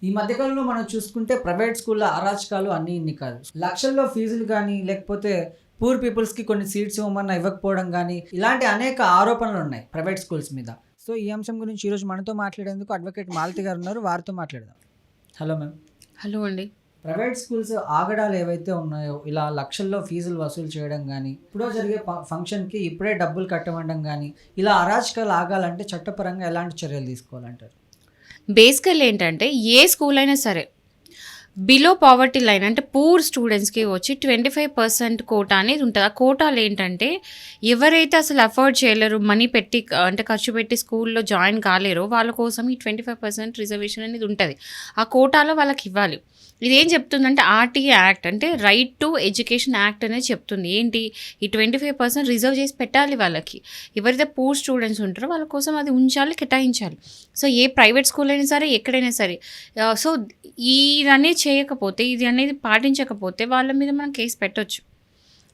ఈ మధ్య కాలంలో మనం చూసుకుంటే ప్రైవేట్ స్కూళ్ళ అరాచకాలు అన్నీ ఇన్ని కాదు. లక్షల్లో ఫీజులు గానీ, లేకపోతే పూర్ పీపుల్స్‌కి కొన్ని సీట్స్ ఇవ్వమన్నా ఇవ్వకపోవడం గానీ, ఇలాంటి అనేక ఆరోపణలున్నాయి ప్రైవేట్ స్కూల్స్ మీద. సో, ఈ అంశం గురించి ఈరోజు మనతో మాట్లాడేందుకు అడ్వకేట్ మాలతి గారున్నారు. వారితో మాట్లాడదాం. Hello ma'am. హలో అండి. ప్రైవేట్ స్కూల్స్ ఆగడాలు ఏవైతే ఉన్నాయో, ఇలా లక్షల్లో ఫీజులు వసూలు చేయడం గానీ, ఎప్పుడో జరిగే ఫంక్షన్‌కి ఇప్పుడే డబ్బులు కట్టమనడం గానీ, ఇలా అరాచకాలు ఆగాలంటే చట్టపరంగా ఎలాంటి చర్యలు తీసుకోవాలంటారు? బేసికల్ ఏంటంటే ఏ స్కూల్ అయినా సరే బిలో పావర్టీ లైన్ అంటే పూర్ స్టూడెంట్స్కి వచ్చి 25% కోటా అనేది ఉంటుంది. ఆ కోటాలు ఏంటంటే ఎవరైతే అసలు అఫోర్డ్ చేయలేరు, మనీ పెట్టి అంటే ఖర్చు పెట్టి స్కూల్లో జాయిన్ కాలేరో వాళ్ళ కోసం ఈ 25% రిజర్వేషన్ అనేది ఉంటుంది. ఆ కోటాలో వాళ్ళకి ఇవ్వాలి. ఇదేం చెప్తుందంటే ఆర్టీఏ యాక్ట్ అంటే రైట్ టు ఎడ్యుకేషన్ యాక్ట్ అనేది చెప్తుంది. ఏంటి, ఈ 25% రిజర్వ్ చేసి పెట్టాలి వాళ్ళకి. ఎవరైతే పూర్ స్టూడెంట్స్ ఉంటారో వాళ్ళ కోసం అది ఉంచాలి, కేటాయించాలి. సో ఏ ప్రైవేట్ స్కూల్ అయినా సరే, ఎక్కడైనా సరే. సో ఇది అనేది చేయకపోతే, ఇది అనేది పాటించకపోతే వాళ్ళ మీద మనం కేసు పెట్టొచ్చు.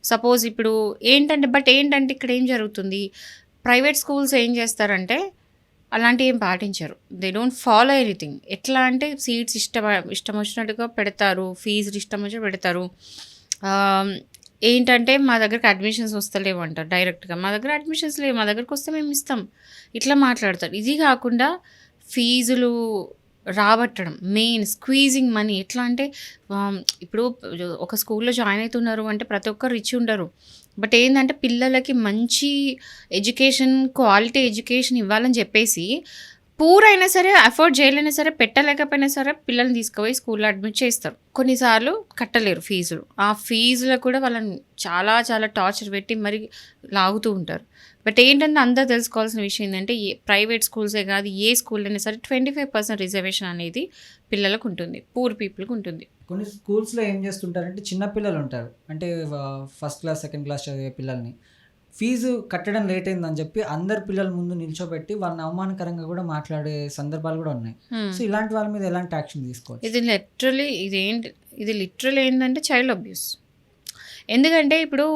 సపోజ్ ఇప్పుడు ఏంటంటే ఇక్కడ ఏం జరుగుతుంది, ప్రైవేట్ స్కూల్స్ ఏం చేస్తారంటే అలాంటివి ఏం పాటించరు. They don't follow anything. ఎట్లా అంటే సీట్స్ ఇష్టం వచ్చినట్టుగా పెడతారు, ఫీజులు ఇష్టం వచ్చినట్టు పెడతారు. ఏంటంటే మా దగ్గరికి అడ్మిషన్స్ వస్తలేవు అంటారు డైరెక్ట్గా. మా దగ్గర అడ్మిషన్స్ లేవు, మా దగ్గరకు వస్తే మేము ఇస్తాం, ఇట్లా మాట్లాడతారు. ఇది కాకుండా ఫీజులు రాబట్టడం, మెయిన్ స్క్వీజింగ్ మనీ. ఎట్లా అంటే ఇప్పుడు ఒక స్కూల్లో జాయిన్ అవుతున్నారు అంటే ప్రతి ఒక్కరు రిచ్ ఉండరు. బట్ ఏంటంటే పిల్లలకి మంచి ఎడ్యుకేషన్, క్వాలిటీ ఎడ్యుకేషన్ ఇవ్వాలని చెప్పేసి పూర్ అయినా సరే, అఫోర్డ్ చేయలేనా సరే, పెట్టలేకపోయినా సరే పిల్లల్ని తీసుకుపోయి స్కూల్లో అడ్మిట్ చేస్తారు. కొన్నిసార్లు కట్టలేరు ఫీజులు. ఆ ఫీజులో కూడా వాళ్ళని చాలా చాలా టార్చర్ పెట్టి మరి లాగుతూ ఉంటారు. బట్ ఏంటంటే అందరూ తెలుసుకోవాల్సిన విషయం ఏంటంటే ప్రైవేట్ స్కూల్సే కాదు, ఏ స్కూల్ అయినా సరే 25% రిజర్వేషన్ అనేది పిల్లలకు ఉంటుంది, పూర్ పీపుల్కి ఉంటుంది. కొన్ని స్కూల్స్‌లో ఏం చేస్తుంటారంటే చిన్న పిల్లలు ఉంటారు. అంటే ఫస్ట్ క్లాస్, సెకండ్ క్లాస్ చదివే పిల్లల్ని ఫీజు కట్టడం లేట్ అయిందని చెప్పి అందరు పిల్లల ముందు నిల్చోబెట్టి వాళ్ళని అవమానకరంగా కూడా మాట్లాడే సందర్భాలు కూడా ఉన్నాయి. సో, ఇలాంటి వాళ్ళ మీద ఎలాంటి యాక్షన్ తీసుకోవచ్చు? ఇది లిటరలీ ఏంటంటే చైల్డ్ అబ్యూస్. ఎందుకంటే ఇప్పుడు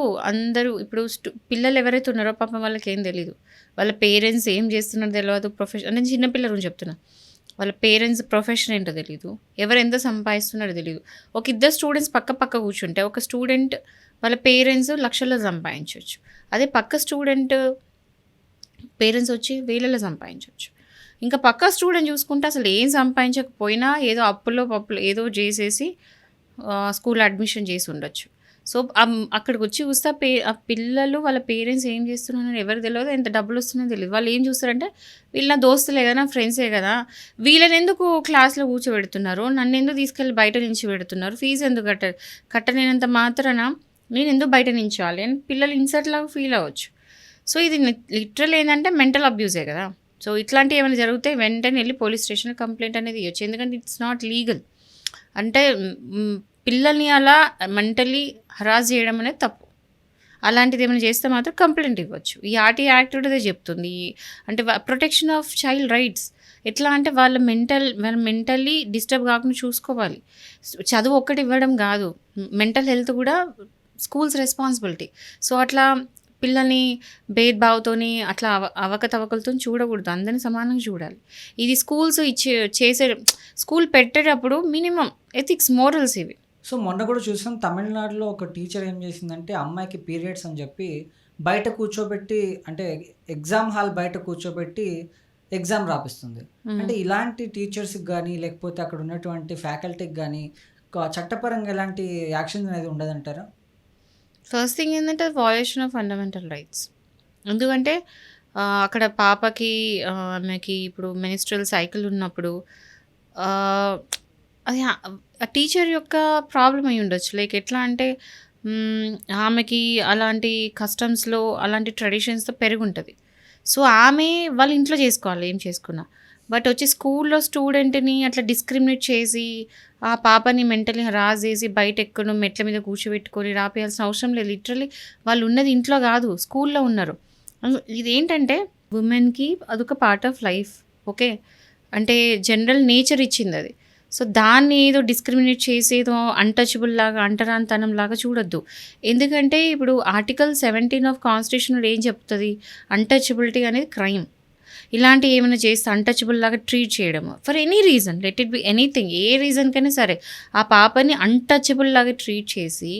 పిల్లలు ఎవరైతే ఉన్నారో పాపం వాళ్ళకి ఏం తెలీదు, వాళ్ళ పేరెంట్స్ ఏం చేస్తున్నారో తెలియదు. నేను చిన్నపిల్లల గురించి చెప్తున్నా. వాళ్ళ పేరెంట్స్ ప్రొఫెషన్ ఏంటో తెలీదు, ఎవరు ఎంత సంపాదిస్తున్నారో తెలియదు. ఒక ఇద్దరు స్టూడెంట్స్ పక్క కూర్చుంటే ఒక స్టూడెంట్ వాళ్ళ పేరెంట్స్ లక్షల్లో సంపాదించవచ్చు, అదే పక్క స్టూడెంట్ పేరెంట్స్ వచ్చి వేలలో సంపాదించవచ్చు. ఇంకా పక్క స్టూడెంట్ చూసుకుంటే అసలు ఏం సంపాదించకపోయినా ఏదో అప్పుల్లో ఏదో చేసేసి స్కూల్ అడ్మిషన్ చేసి ఉండొచ్చు. సో అక్కడికి వచ్చి చూస్తే ఆ పిల్లలు వాళ్ళ పేరెంట్స్ ఏం చేస్తున్నారని ఎవరు తెలియదు, ఎంత డబ్బులు వస్తున్నాయో తెలియదు. వాళ్ళు ఏం చూస్తారంటే వీళ్ళ దోస్తులే కదా, నా ఫ్రెండ్సే కదా, వీళ్ళని ఎందుకు క్లాస్లో కూర్చోబెడుతున్నారు, నన్ను ఎందుకు తీసుకెళ్ళి బయట నుంచి పెడుతున్నారు, ఫీజు ఎందుకు కట్టలేనంత మాత్రాన నేను ఎందుకు బయట నించోవాలి అని పిల్లలు ఇన్సర్ట్ లాగా ఫీల్ అవ్వచ్చు. సో ఇది లిటరల్ ఏంటంటే మెంటల్ అబ్యూసే కదా. సో ఇట్లాంటివి ఏమైనా జరిగితే వెంటనే వెళ్ళి పోలీస్ స్టేషన్లో కంప్లైంట్ అనేది ఇవ్వచ్చు. ఎందుకంటే ఇట్స్ నాట్ లీగల్. అంటే పిల్లల్ని అలా మెంటలీ హరాస్ చేయడం అనేది తప్పు. అలాంటిది ఏమైనా చేస్తే మాత్రం కంప్లైంట్ ఇవ్వచ్చు. ఈ ఆర్టీఐ యాక్ట్ కూడా అదే చెప్తుంది. అంటే ప్రొటెక్షన్ ఆఫ్ చైల్డ్ రైట్స్. ఎట్లా అంటే వాళ్ళ మెంటల్లీ డిస్టర్బ్ కాకుండా చూసుకోవాలి. చదువు ఒక్కటి ఇవ్వడం కాదు, మెంటల్ హెల్త్ కూడా స్కూల్స్ రెస్పాన్సిబిలిటీ. సో అట్లా పిల్లల్ని భేద్భావ్తోని అట్లా అవకతవకలతో చూడకూడదు, అందరినీ సమానంగా చూడాలి. ఇది స్కూల్స్ స్కూల్ పెట్టేటప్పుడు మినిమం ఎథిక్స్, మోరల్స్ ఇవి. సో, మొన్న కూడా చూసాం తమిళనాడులో ఒక టీచర్ ఏం చేసిందంటే అమ్మాయికి పీరియడ్స్ అని చెప్పి బయట కూర్చోబెట్టి, అంటే ఎగ్జామ్ హాల్ బయట కూర్చోబెట్టి ఎగ్జామ్ రాపిస్తుంది. అంటే ఇలాంటి టీచర్స్కి కానీ లేకపోతే అక్కడ ఉన్నటువంటి ఫ్యాకల్టీకి కానీ చట్టపరంగా ఎలాంటి యాక్షన్ అనేది ఉండదంటారా? ఫస్ట్ థింగ్ ఏంటంటే వయలేషన్ ఆఫ్ ఫండమెంటల్ రైట్స్. ఎందుకంటే అక్కడ పాపకి ఆమెకి ఇప్పుడు మెన్స్ట్రువల్ సైకిల్ ఉన్నప్పుడు అది ఆ టీచర్ యొక్క ప్రాబ్లం అయి ఉండొచ్చు. లైక్ ఎట్లా అంటే ఆమెకి అలాంటి కస్టమ్స్లో అలాంటి ట్రెడిషన్స్తో పెరుగుంటుంది. సో ఆమె వాళ్ళ ఇంట్లో చేసుకోవాలి ఏం చేసుకున్నా. బట్ వచ్చి స్కూల్లో స్టూడెంట్ని అట్లా డిస్క్రిమినేట్ చేసి ఆ పాపని మెంటలీ హరాస్ చేసి బయట ఎక్కడం, మెట్ల మీద కూర్చోబెట్టుకొని రాపేయాల్సిన అవసరం లేదు. లిటరలీ వాళ్ళు ఉన్నది ఇంట్లో కాదు, స్కూల్లో ఉన్నారు. ఇదేంటంటే ఉమెన్కి అదొక పార్ట్ ఆఫ్ లైఫ్. ఓకే, అంటే జనరల్ నేచర్ ఇచ్చింది అది. సో దాన్ని ఏదో డిస్క్రిమినేట్ చేసి ఏదో అన్టచబుల్ లాగా, అంటరానితనం లాగా చూడొద్దు. ఎందుకంటే ఇప్పుడు ఆర్టికల్ 17 ఆఫ్ కాన్స్టిట్యూషన్ ఏం చెప్తుంది, అన్టచబిలిటీ అనేది క్రైమ్. ఇలాంటివి ఏమైనా చేస్తే అన్టచబుల్ లాగా ట్రీట్ చేయడము for any reason, let it be anything, ఏ రీజన్కైనా సరే ఆ పాపని అన్టచబుల్ లాగా ట్రీట్ చేసి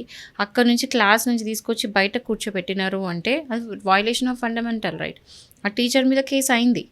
అక్కడ నుంచి క్లాస్ నుంచి తీసుకొచ్చి బయట కూర్చోబెట్టినారు అంటే అది వయలేషన్ ఆఫ్ ఫండమెంటల్ రైట్. ఆ టీచర్ మీద కేసు అయింది.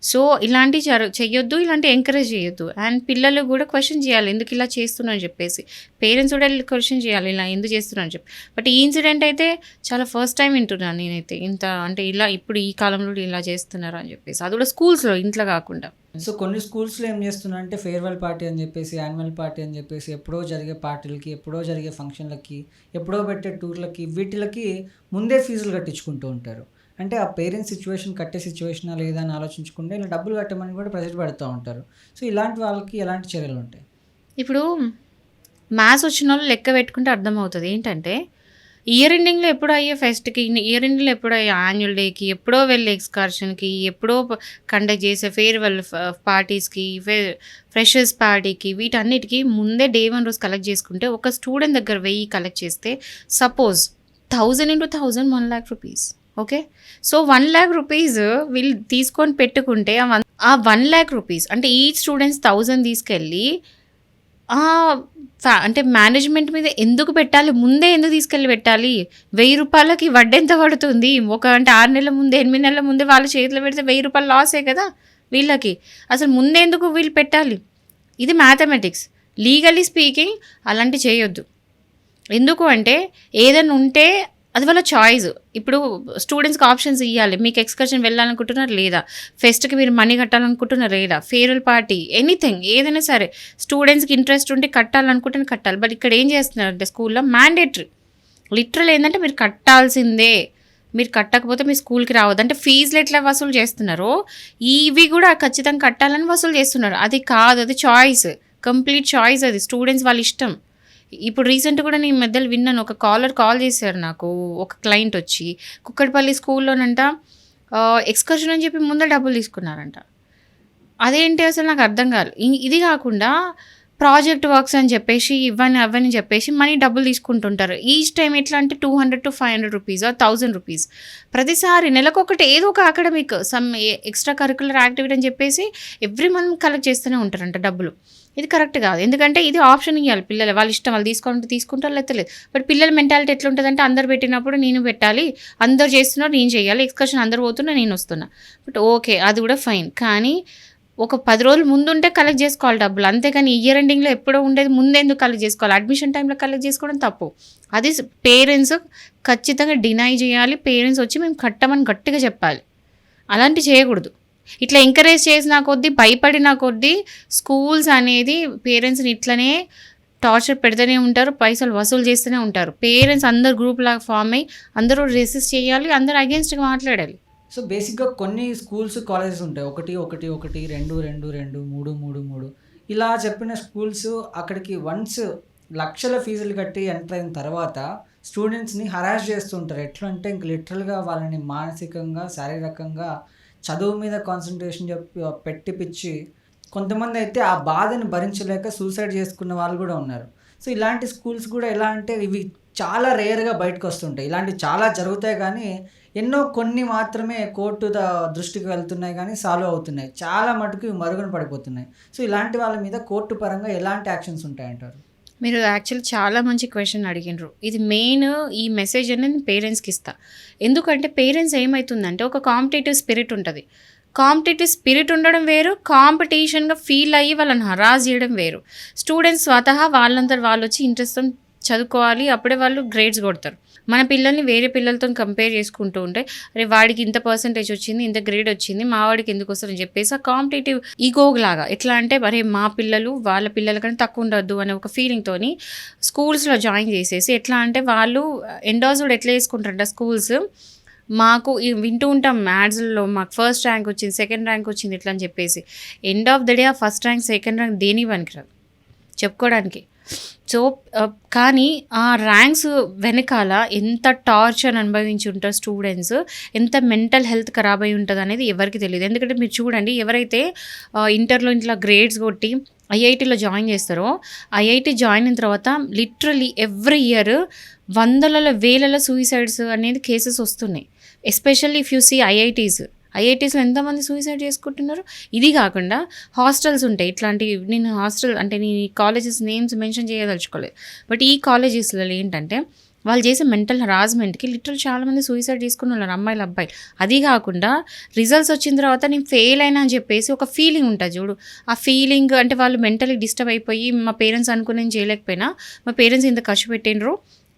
సో ఇలాంటివి చెయ్యొద్దు, ఇలాంటివి ఎంకరేజ్ చేయొద్దు. అండ్ పిల్లలు కూడా క్వశ్చన్ చేయాలి ఎందుకు ఇలా చేస్తున్నారని చెప్పేసి, పేరెంట్స్ కూడా క్వశ్చన్ చేయాలి ఇలా ఎందుకు చేస్తున్నారని చెప్పి. బట్ ఈ ఇన్సిడెంట్ అయితే చాలా ఫస్ట్ టైం వింటున్నాను నేనైతే, ఇంత అంటే ఇలా ఇప్పుడు ఈ కాలంలో ఇలా చేస్తున్నారు అని చెప్పేసి, అది కూడా స్కూల్స్లో, ఇంట్లో కాకుండా. సో కొన్ని స్కూల్స్లో ఏం చేస్తున్నా అంటే ఫేర్వెల్ పార్టీ అని చెప్పేసి, యాన్యువల్ పార్టీ అని చెప్పేసి, ఎప్పుడో జరిగే పార్టీలకి, ఎప్పుడో జరిగే ఫంక్షన్లకి, ఎప్పుడో పెట్టే టూర్లకి, వీటిలకి ముందే ఫీజులు కట్టించుకుంటూ ఉంటారు. అంటే ఆ పేరెంట్స్ సిచ్యువేషన్ కట్టే సిచ్యువేషనా లేదా అని ఆలోచించకుండా ఇలా డబ్బులు కట్టమని కూడా ప్రెజర్ పెడుతూ ఉంటారు. సో ఇలాంటి వాళ్ళకి ఎలాంటి చర్యలు ఉంటాయి? ఇప్పుడు మ్యాథ్స్ వచ్చిన వాళ్ళు లెక్క పెట్టుకుంటే అర్థమవుతుంది ఏంటంటే, ఇయర్ ఎండింగ్లో ఎప్పుడో అయ్యే ఫెస్ట్కి, ఇయర్ ఎండింగ్లో ఎప్పుడో అయ్యే యాన్యువల్ డేకి, ఎప్పుడో వెళ్ళే ఎక్స్కర్షన్కి, ఎప్పుడో కండక్ట్ చేసే ఫేర్వెల్ పార్టీస్కి, ఫ్రెషర్స్ పార్టీకి, వీటన్నిటికీ ముందే డే 1 రోజు కలెక్ట్ చేసుకుంటే, ఒక స్టూడెంట్ దగ్గర 1000 కలెక్ట్ చేస్తే suppose 1000 into 1000 1 lakh rupees. Okay, so 1 lakh rupees వీళ్ళు తీసుకొని పెట్టుకుంటే ఆ 1 lakh rupees అంటే ఈ స్టూడెంట్స్ 1000 తీసుకెళ్ళి అంటే మేనేజ్మెంట్ మీద ఎందుకు పెట్టాలి, ముందే ఎందుకు తీసుకెళ్ళి పెట్టాలి? 1000 రూపాయలకి వడ్డీ ఎంత పడుతుంది? అంటే 6 నెలల ముందే, 8 నెలల ముందే వాళ్ళ చేతిలో పెడితే 1000 రూపాయలు లాసే కదా వీళ్ళకి. అసలు ముందే ఎందుకు వీళ్ళు పెట్టాలి? ఇది మ్యాథమెటిక్స్. లీగలీ స్పీకింగ్ అలాంటి చేయొద్దు. ఎందుకు అంటే ఏదైనా ఉంటే అది వాళ్ళ చాయిస్. ఇప్పుడు స్టూడెంట్స్కి ఆప్షన్స్ ఇవ్వాలి. మీకు ఎక్స్కర్షన్ వెళ్ళాలనుకుంటున్నారు లేదా, ఫెస్ట్కి మీరు మనీ కట్టాలనుకుంటున్నారు లేదా, ఫేర్వెల్ పార్టీ, ఎనీథింగ్ ఏదైనా సరే స్టూడెంట్స్కి ఇంట్రెస్ట్ ఉంటే కట్టాలనుకుంటే కట్టాలి. బట్ ఇక్కడ ఏం చేస్తున్నారంటే స్కూల్లో మ్యాండేటరీ, లిటరల్ ఏంటంటే మీరు కట్టాల్సిందే, మీరు కట్టకపోతే మీ స్కూల్కి రావద్దు. అంటే ఫీజులు ఎట్లా వసూలు చేస్తున్నారో ఇవి కూడా ఖచ్చితంగా కట్టాలని వసూలు చేస్తున్నారు. అది కాదు, అది చాయిస్, కంప్లీట్ చాయిస్, అది స్టూడెంట్స్ వాళ్ళ ఇష్టం. ఇప్పుడు రీసెంట్ కూడా నేను మధ్యలో విన్నాను, ఒక కాల్ చేశారు నాకు, ఒక క్లయింట్ వచ్చి కుక్కటిపల్లి స్కూల్లోనంట ఎక్స్కర్షన్ అని చెప్పి ముందే డబ్బులు తీసుకున్నారంట. అదేంటి అసలు నాకు అర్థం కాదు. ఇది కాకుండా ప్రాజెక్ట్ వర్క్స్ అని చెప్పేసి అవన్నీ చెప్పేసి మనీ డబ్బులు తీసుకుంటుంటారు. ఈచ్ టైం ఎట్లా అంటే 200 to 500 rupees or 1000 rupees ప్రతిసారి నెలకొకటి ఏదో ఒక academic some extra curricular activity అని చెప్పేసి ఎవ్రీ మంత్ కలెక్ట్ చేస్తూనే ఉంటారంట డబ్బులు. ఇది కరెక్ట్ కాదు. ఎందుకంటే ఇది ఆప్షన్ ఇవ్వాలి పిల్లలు, వాళ్ళ ఇష్టం, వాళ్ళు తీసుకుంటారు లేకపోతే. బట్ పిల్లల మెంటాలిటీ ఎట్లుంటుందంటే అందరు పెట్టినప్పుడు నేను పెట్టాలి, అందరు చేస్తున్నారు నేను చేయాలి, ఎక్స్కర్షన్ అందరు పోతున్నా నేను వస్తున్నా. బట్ ఓకే, అది కూడా ఫైన్, కానీ ఒక 10 రోజులు ముందు ఉంటే కలెక్ట్ చేసుకోవాలి డబ్బులు, అంతేకాని ఇయర్ ఎండింగ్లో ఎప్పుడో ఉండేది ముందే ఎందుకు కలెక్ట్ చేసుకోవాలి? అడ్మిషన్ టైంలో కలెక్ట్ చేసుకోవడం తప్పు. అది పేరెంట్స్ ఖచ్చితంగా డినై చేయాలి. పేరెంట్స్ వచ్చి మేము కట్టమని గట్టిగా చెప్పాలి. అలాంటి చేయకూడదు. ఇట్లా ఎంకరేజ్ చేసిన కొద్దీ, భయపడిన కొద్దీ స్కూల్స్ అనేది పేరెంట్స్ని ఇట్లనే టార్చర్ పెడుతూనే ఉంటారు, పైసలు వసూలు చేస్తూనే ఉంటారు. పేరెంట్స్ అందరు గ్రూప్ లాగా ఫామ్ అయ్యి అందరూ రెసిస్ట్ చేయాలి, అందరూ అగేన్స్ట్గా మాట్లాడాలి. సో బేసిక్గా కొన్ని స్కూల్స్, కాలేజెస్ ఉంటాయి, 1 1 1 2 2 2 3 3 3 ఇలా చెప్పిన స్కూల్స్ అక్కడికి వన్స్ లక్షల ఫీజులు కట్టి ఎంటర్ అయిన తర్వాత స్టూడెంట్స్ని హరాస్ చేస్తుంటారు. ఎట్లా అంటే ఇంక లిటరల్గా వాళ్ళని మానసికంగా, శారీరకంగా, చదువు మీద కాన్సన్ట్రేషన్ పెట్టిపిచ్చి, కొంతమంది అయితే ఆ బాధని భరించలేక సూసైడ్ చేసుకున్న వాళ్ళు కూడా ఉన్నారు. సో ఇలాంటి స్కూల్స్ కూడా ఎలా అంటే ఇవి చాలా రేర్గా బయటకు వస్తుంటాయి. ఇలాంటివి చాలా జరుగుతాయి, కానీ కొన్ని మాత్రమే కోర్టు దృష్టికి వెళ్తున్నాయి, కానీ సాల్వ్ అవుతున్నాయి. చాలా మటుకు మరుగున పడిపోతున్నాయి. సో ఇలాంటి వాళ్ళ మీద కోర్టు పరంగా ఎలాంటి యాక్షన్స్ ఉంటాయంటారు? మీరు యాక్చువల్లీ చాలా మంచి క్వశ్చన్ అడిగినారు. ఇది మెయిన్, ఈ మెసేజ్ అనేది పేరెంట్స్కి ఇస్తా. ఎందుకంటే పేరెంట్స్ ఏమవుతుందంటే ఒక కాంపిటేటివ్ స్పిరిట్ ఉంటుంది. కాంపిటేటివ్ స్పిరిట్ ఉండడం వేరు, కాంపిటీషన్గా ఫీల్ అయ్యి వాళ్ళని హరాస్ చేయడం వేరు. స్టూడెంట్స్ స్వతహా వాళ్ళంతా వాళ్ళు వచ్చి ఇంట్రెస్ట్తో చదువుకోవాలి, అప్పుడే వాళ్ళు గ్రేడ్స్ కొడతారు. మన పిల్లల్ని వేరే పిల్లలతో కంపేర్ చేసుకుంటూ ఉంటే, అరే వాడికి ఇంత పర్సంటేజ్ వచ్చింది, ఇంత గ్రేడ్ వచ్చింది, మా వాడికి ఎందుకు వస్తుందని చెప్పేసి ఆ కాంపిటేటివ్ ఈగోలాగా ఎట్లా అంటే అరే మా పిల్లలు వాళ్ళ పిల్లల కంటే తక్కువ ఉండొద్దు అనే ఒక ఫీలింగ్తోని స్కూల్స్లో జాయిన్ చేసేసి, ఎట్లా అంటే వాళ్ళు ఎండార్స్డ్ ఎట్లా వేసుకుంటారంట స్కూల్స్, మాకు వింటూ ఉంటాం యాడ్స్లో, మాకు ఫస్ట్ ర్యాంక్ వచ్చింది, సెకండ్ ర్యాంక్ వచ్చింది ఇట్లా అని చెప్పేసి. ఎండ్ ఆఫ్ ద డే ఆ ఫస్ట్ ర్యాంక్, సెకండ్ ర్యాంక్ దేనికి పనికిరాదు చెప్పుకోవడానికి. సో కానీ ఆ ర్యాంక్స్ వెనకాల ఎంత టార్చర్ అనుభవించి ఉంటారు స్టూడెంట్స్, ఎంత మెంటల్ హెల్త్ ఖరాబ్ అయి ఉంటుంది అనేది ఎవరికి తెలియదు. ఎందుకంటే మీరు చూడండి, ఎవరైతే ఇంటర్లో ఇట్లా గ్రేడ్స్ కొట్టి ఐఐటీలో జాయిన్ చేస్తారో, ఐఐటీ జాయిన్ అయిన తర్వాత లిటరలీ ఎవ్రీ ఇయర్ వందలలో వేలలో సూసైడ్స్ అనేది కేసెస్ వస్తున్నాయి. ఎస్పెషల్లీ ఇఫ్ యూ సీ ఐఐటీస్లో ఎంతమంది సూసైడ్ చేసుకుంటున్నారు. ఇది కాకుండా హాస్టల్స్ ఉంటాయి. ఇట్లాంటివి నేను హాస్టల్ అంటే నేను ఈ కాలేజెస్ నేమ్స్ మెన్షన్ చేయదలుచుకోలేదు. బట్ ఈ కాలేజెస్లలో ఏంటంటే వాళ్ళు చేసే మెంటల్ హరాస్మెంట్కి లిటరల్ చాలామంది సూసైడ్ చేసుకుని ఉన్నారు, అమ్మాయిలు అబ్బాయిలు. అది కాకుండా రిజల్ట్స్ వచ్చిన తర్వాత నేను ఫెయిల్ అయినా అని చెప్పేసి ఒక ఫీలింగ్ ఉంటుంది చూడు, ఆ ఫీలింగ్ అంటే వాళ్ళు మెంటలీ డిస్టర్బ్ అయిపోయి మా పేరెంట్స్ అనుకుని నేను చేయలేకపోయినా, మా పేరెంట్స్ ఇంత ఖర్చు పెట్టినరు,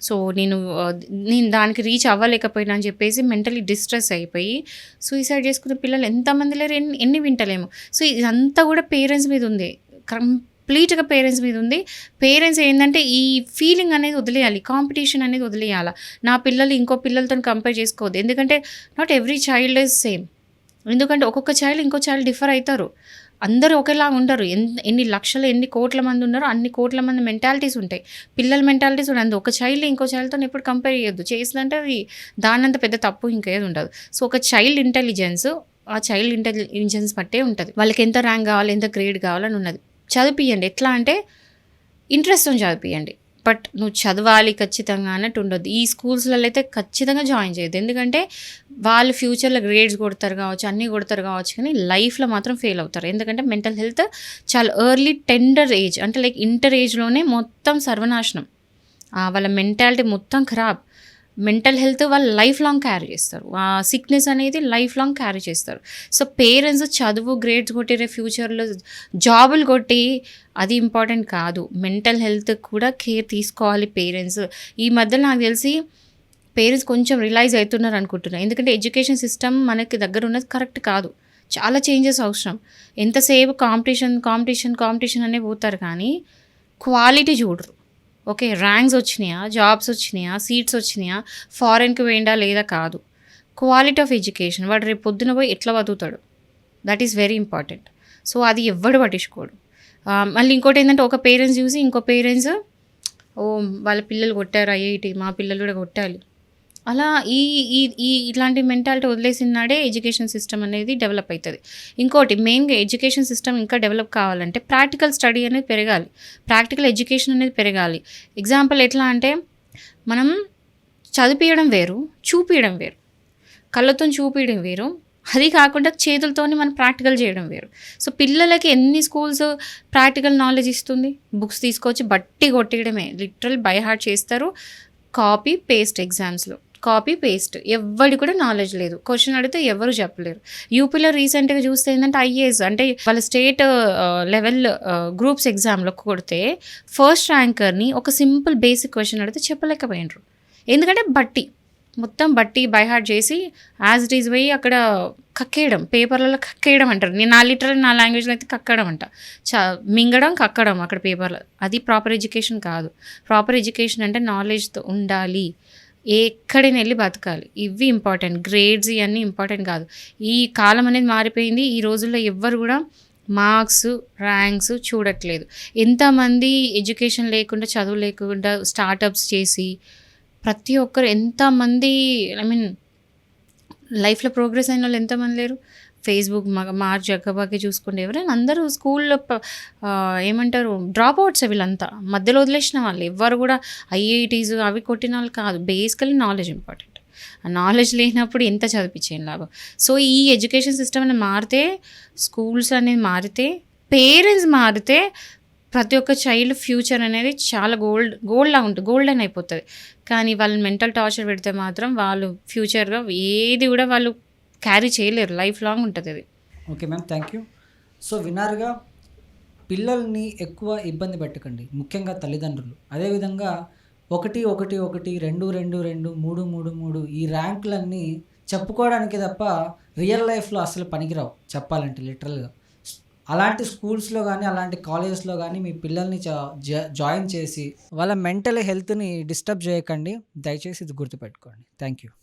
సో నేను దానికి రీచ్ అవ్వలేకపోయినా అని చెప్పేసి మెంటలీ డిస్ట్రెస్ అయిపోయి సూసైడ్ చేసుకునే పిల్లలు ఎంతమంది లేరు, ఎన్ని వింటలేము. సో ఇదంతా కూడా పేరెంట్స్ మీద ఉంది, కంప్లీట్గా పేరెంట్స్ మీద ఉంది. పేరెంట్స్ ఏంటంటే ఈ ఫీలింగ్ అనేది వదిలేయాలి, కాంపిటీషన్ అనేది వదిలేయాలి. నా పిల్లలు ఇంకో పిల్లలతో కంపేర్ చేసుకోవద్దు, ఎందుకంటే not every child is same. ఎందుకంటే ఒక్కొక్క చైల్డ్ ఇంకో చైల్డ్ డిఫర్ అవుతారు, అందరూ ఒకేలా ఉండరు. ఎన్ని లక్షల ఎన్ని కోట్ల మంది ఉన్నారో అన్ని కోట్ల మంది మెంటాలిటీస్ ఉంటాయి, పిల్లల మెంటాలిటీస్ ఉంటాయి. ఒక చైల్డ్ ఇంకో చైల్డ్తో ఎప్పుడు కంపేర్ చేయొద్దు, చేసిందంటే అది దానంత పెద్ద తప్పు ఇంకేది ఉండదు. సో ఒక చైల్డ్ ఇంటెలిజెన్స్ ఆ చైల్డ్ ఇంటెలిజెన్స్ బట్టే ఉంటుంది, వాళ్ళకి ఎంత ర్యాంక్ కావాలి, ఎంత గ్రేడ్ కావాలని ఉన్నది. చదివియండి, ఎట్లా అంటే ఇంట్రెస్ట్తో చదివియండి, బట్ నువ్వు చదవాలి ఖచ్చితంగా అన్నట్టు ఉండొద్దు. ఈ స్కూల్స్లలో అయితే ఖచ్చితంగా జాయిన్ చేయొద్దు, ఎందుకంటే వాళ్ళు ఫ్యూచర్లో గ్రేడ్స్ కొడతారు కావచ్చు, అన్నీ కొడతారు కావచ్చు, కానీ లైఫ్లో మాత్రం ఫెయిల్ అవుతారు. ఎందుకంటే మెంటల్ హెల్త్ చాలా ఎర్లీ టెండర్ ఏజ్, అంటే లైక్ ఇంటర్ ఏజ్లోనే మొత్తం సర్వనాశనం, వాళ్ళ మెంటాలిటీ మొత్తం ఖరాబ్. మెంటల్ హెల్త్ వాళ్ళు లైఫ్ లాంగ్ క్యారీ చేస్తారు, ఆ సిక్నెస్ అనేది లైఫ్ లాంగ్ క్యారీ చేస్తారు. సో పేరెంట్స్ చదువు గ్రేడ్స్ కొట్టి రేపు ఫ్యూచర్లో జాబులు కొట్టి అది ఇంపార్టెంట్ కాదు, మెంటల్ హెల్త్ కూడా కేర్ తీసుకోవాలి పేరెంట్స్. ఈ మధ్య నాకు తెలిసి పేరెంట్స్ కొంచెం రియలైజ్ అవుతున్నారు అనుకుంటున్నారు, ఎందుకంటే ఎడ్యుకేషన్ సిస్టమ్ మనకి దగ్గర ఉన్నది కరెక్ట్ కాదు, చాలా చేంజెస్ అవసరం. ఎంతసేపు కాంపిటీషన్ అనే పోతారు, కానీ క్వాలిటీ చూడరు. ఓకే, ర్యాంక్స్ వచ్చినాయా, జాబ్స్ వచ్చినాయా, సీట్స్ వచ్చినాయా, ఫారెన్కి పోయిందా లేదా కాదు, క్వాలిటీ ఆఫ్ ఎడ్యుకేషన్. వాడు రేపు పొద్దున పోయి ఎట్లా బతుకుతాడు, that is very important. So అది ఎవ్వడు పట్టించుకోడు. మళ్ళీ ఇంకోటి ఏంటంటే ఒక పేరెంట్స్ చూసి ఇంకో పేరెంట్స్ వాళ్ళ పిల్లలు కొట్టారు ఐఐటి, మా పిల్లలు కూడా కొట్టాలి, అలా ఈ ఈ ఈ ఇట్లాంటి మెంటాలిటీ వదిలేసినాడే ఎడ్యుకేషన్ సిస్టమ్ అనేది డెవలప్ అవుతుంది. ఇంకోటి మెయిన్గా ఎడ్యుకేషన్ సిస్టమ్ ఇంకా డెవలప్ కావాలంటే ప్రాక్టికల్ స్టడీ అనేది పెరగాలి, ప్రాక్టికల్ ఎడ్యుకేషన్ అనేది పెరగాలి. ఎగ్జాంపుల్ ఎట్లా అంటే మనం చదివించడం వేరు, చూపించడం వేరు, కళ్ళతో చూపించడం వేరు, అది కాకుండా చేతులతోని మనం ప్రాక్టికల్ చేయడం వేరు. సో పిల్లలకి ఎన్ని స్కూల్స్ ప్రాక్టికల్ నాలెడ్జ్ ఇస్తుంది, బుక్స్ తీసుకొచ్చి బట్టి కొట్టేయడమే, లిటరల్ బై హార్ట్ చేస్తారు, కాపీ పేస్ట్ ఎగ్జామ్స్లో కాపీ పేస్ట్, ఎవరి కూడా నాలెడ్జ్ లేదు, క్వశ్చన్ అడిగితే ఎవరు చెప్పలేరు. యూపీలో రీసెంట్గా చూస్తే ఏంటంటే ఐఏఎస్ అంటే వాళ్ళ స్టేట్ లెవెల్ గ్రూప్స్ ఎగ్జామ్లో కొడితే ఫస్ట్ ర్యాంకర్ని ఒక సింపుల్ బేసిక్ క్వశ్చన్ అడిగితే చెప్పలేకపోయినరు, ఎందుకంటే మొత్తం బట్టి బై హార్ట్ చేసి యాజ్ ఇట్ ఈజ్ పోయి అక్కడ కక్కేయడం, పేపర్లలో కక్కేయడం అంటారు, నేను నా లాంగ్వేజ్లో అయితే కక్కడం అంట, మింగడం కక్కడం అక్కడ పేపర్లో. అది ప్రాపర్ ఎడ్యుకేషన్ కాదు. ప్రాపర్ ఎడ్యుకేషన్ అంటే నాలెడ్జ్తో ఉండాలి, ఎక్కడైనా వెళ్ళి బతకాలి, ఇవి ఇంపార్టెంట్. గ్రేడ్స్ ఇవన్నీ ఇంపార్టెంట్ కాదు. ఈ కాలం అనేది మారిపోయింది, ఈ రోజుల్లో ఎవ్వరు కూడా మార్క్స్ ర్యాంక్స్ చూడట్లేదు. ఎంతమంది ఎడ్యుకేషన్ లేకుండా చదువు లేకుండా స్టార్టప్స్ చేసి ప్రతి ఒక్కరు ఎంతమంది లైఫ్లో ప్రోగ్రెస్ అయిన వాళ్ళు ఎంతమంది లేరు. ఫేస్బుక్ మార్క్ జక్కబాకి చూసుకుంటే ఎవరైనా అందరూ స్కూల్లో ఏమంటారు డ్రాప్ అవుట్స్, వీళ్ళంతా మధ్యలో వదిలేసిన వాళ్ళు, ఎవ్వరు కూడా ఐఐటీస్ అవి కొట్టిన వాళ్ళు కాదు. బేసికలీ నాలెడ్జ్ ఇంపార్టెంట్, ఆ నాలెడ్జ్ లేనప్పుడు ఎంత చదివించేం లాభం. సో ఈ ఎడ్యుకేషన్ సిస్టమ్ అనేది మారితే, స్కూల్స్ అనేది మారితే, పేరెంట్స్ మారితే ప్రతి ఒక్క చైల్డ్ ఫ్యూచర్ అనేది చాలా గోల్డ్లా ఉంటుంది, గోల్డెన్ అయిపోతుంది. కానీ వాళ్ళని మెంటల్ టార్చర్ పెడితే మాత్రం వాళ్ళు ఫ్యూచర్గా ఏది కూడా వాళ్ళు క్యారీ చేయలేరు, లైఫ్ లాంగ్ ఉంటుంది అది. Okay ma'am, thank you. So విన్నారుగా, పిల్లల్ని ఎక్కువ ఇబ్బంది పెట్టకండి, ముఖ్యంగా తల్లిదండ్రులు. అదేవిధంగా 1 1 1 2 2 2 3 3 3 ఈ ర్యాంకులన్నీ చెప్పుకోవడానికి తప్ప రియల్ లైఫ్లో అసలు పనికిరావు చెప్పాలంటే, లిటరల్గా. అలాంటి స్కూల్స్లో కానీ అలాంటి కాలేజెస్లో కానీ మీ పిల్లల్ని జాయిన్ చేసి వాళ్ళ మెంటల్ హెల్త్ని డిస్టర్బ్ చేయకండి, దయచేసి ఇది గుర్తుపెట్టుకోండి. Thank you.